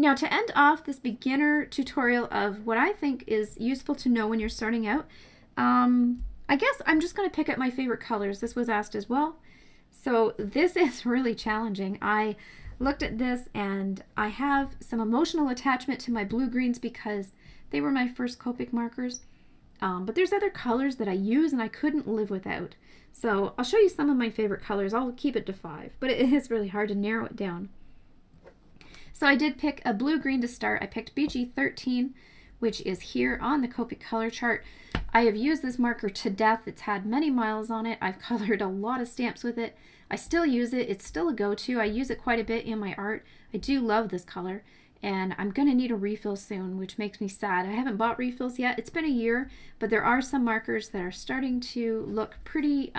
Now, to end off this beginner tutorial of what I think is useful to know when you're starting out, I guess I'm just going to pick up my favorite colors. This was asked as well. So this is really challenging. I looked at this and I have some emotional attachment to my blue-greens because they were my first Copic markers. But there's other colors that I use and I couldn't live without. So I'll show you some of my favorite colors. I'll keep it to 5, but it is really hard to narrow it down. So I did pick a blue-green to start. I picked Beige 13, which is here on the Copic color chart. I have used this marker to death. It's had many miles on it. I've colored a lot of stamps with it. I still use it. It's still a go-to. I use it quite a bit in my art. I do love this color, and I'm going to need a refill soon, which makes me sad. I haven't bought refills yet. It's been a year, but there are some markers that are starting to look pretty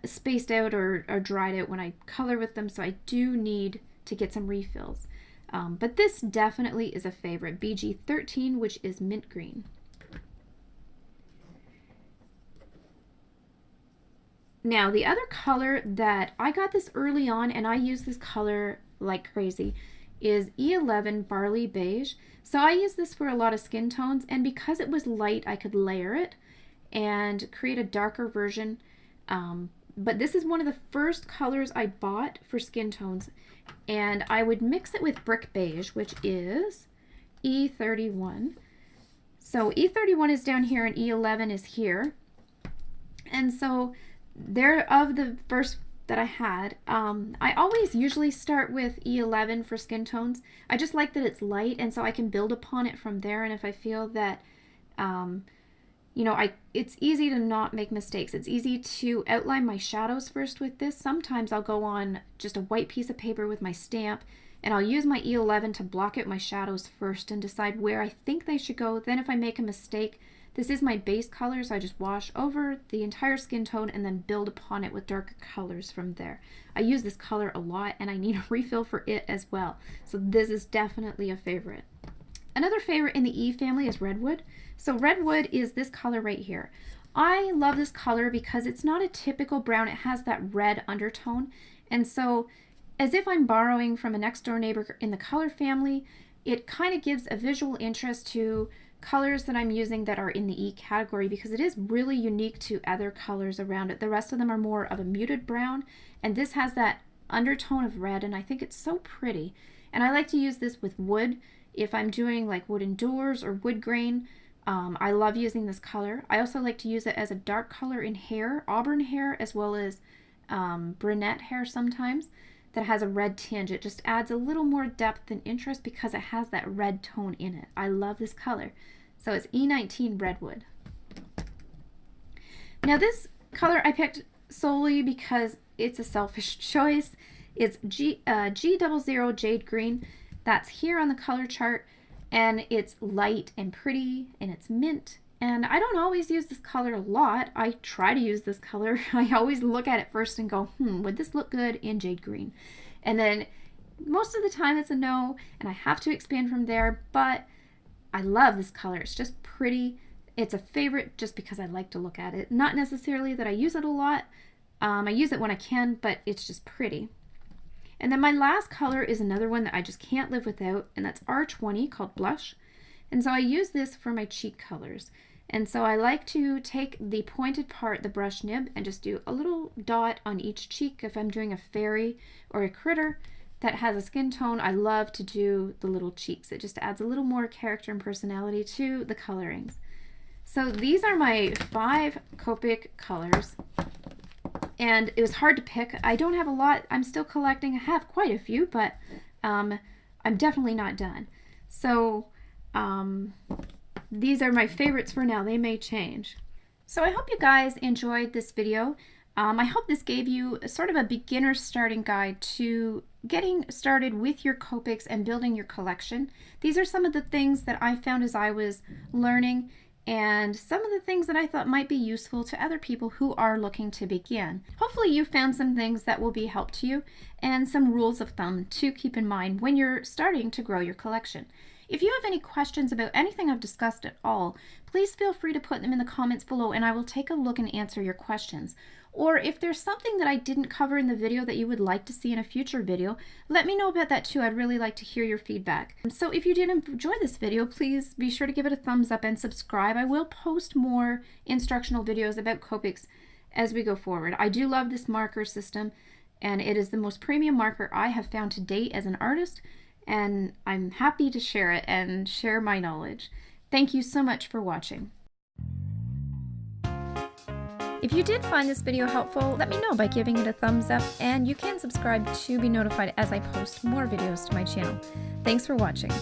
spaced out or dried out when I color with them, so I do need to get some refills. But this definitely is a favorite, Beige 13, which is mint green. Now, the other color that I got this early on, and I use this color like crazy, is E11 Barley Beige. So I use this for a lot of skin tones, and because it was light, I could layer it and create a darker version. But this is one of the first colors I bought for skin tones, and I would mix it with Brick Beige, which is E31. So E31 is down here and E11 is here. And so they're of the first that I had. I always usually start with E11 for skin tones. I just like that it's light, and so I can build upon it from there. And if I feel that, you know, it's easy to not make mistakes. It's easy to outline my shadows first with this. Sometimes I'll go on just a white piece of paper with my stamp, and I'll use my E11 to block out my shadows first and decide where I think they should go. Then if I make a mistake, this is my base color, so I just wash over the entire skin tone and then build upon it with darker colors from there. I use this color a lot, and I need a refill for it as well. So this is definitely a favorite. Another favorite in the E family is Redwood. So Redwood is this color right here. I love this color because it's not a typical brown. It has that red undertone. And so as if I'm borrowing from a next door neighbor in the color family, it kind of gives a visual interest to colors that I'm using that are in the E category, because it is really unique to other colors around it. The rest of them are more of a muted brown, and this has that undertone of red, and I think it's so pretty. And I like to use this with wood if I'm doing like wooden doors or wood grain. I love using this color. I also like to use it as a dark color in hair, auburn hair, as well as brunette hair sometimes, that has a red tinge. It just adds a little more depth and interest because it has that red tone in it. I love this color. So it's E19 Redwood. Now this color I picked solely because it's a selfish choice. It's G00 Jade Green. That's here on the color chart, and it's light and pretty, and it's mint. And I don't always use this color a lot. I try to use this color. I always look at it first and go, would this look good in jade green? And then most of the time it's a no, and I have to expand from there, but I love this color. It's just pretty. It's a favorite just because I like to look at it. Not necessarily that I use it a lot. I use it when I can, but it's just pretty. And then my last color is another one that I just can't live without, and that's R20, called Blush. And so I use this for my cheek colors. And so I like to take the pointed part, the brush nib, and just do a little dot on each cheek. If I'm doing a fairy or a critter that has a skin tone, I love to do the little cheeks. It just adds a little more character and personality to the colorings. So these are my 5 Copic colors. And it was hard to pick. I don't have a lot. I'm still collecting. I have quite a few, but I'm definitely not done. So these are my favorites for now. They may change. So I hope you guys enjoyed this video. I hope this gave you sort of a beginner starting guide to getting started with your Copics and building your collection. These are some of the things that I found as I was learning, and some of the things that I thought might be useful to other people who are looking to begin. Hopefully you found some things that will be help to you and some rules of thumb to keep in mind when you're starting to grow your collection. If you have any questions about anything I've discussed at all, please feel free to put them in the comments below and I will take a look and answer your questions. Or if there's something that I didn't cover in the video that you would like to see in a future video, let me know about that too. I'd really like to hear your feedback. So if you did enjoy this video, please be sure to give it a thumbs up and subscribe. I will post more instructional videos about Copics as we go forward. I do love this marker system, and it is the most premium marker I have found to date as an artist, and I'm happy to share it and share my knowledge. Thank you so much for watching. If you did find this video helpful, let me know by giving it a thumbs up, and you can subscribe to be notified as I post more videos to my channel. Thanks for watching.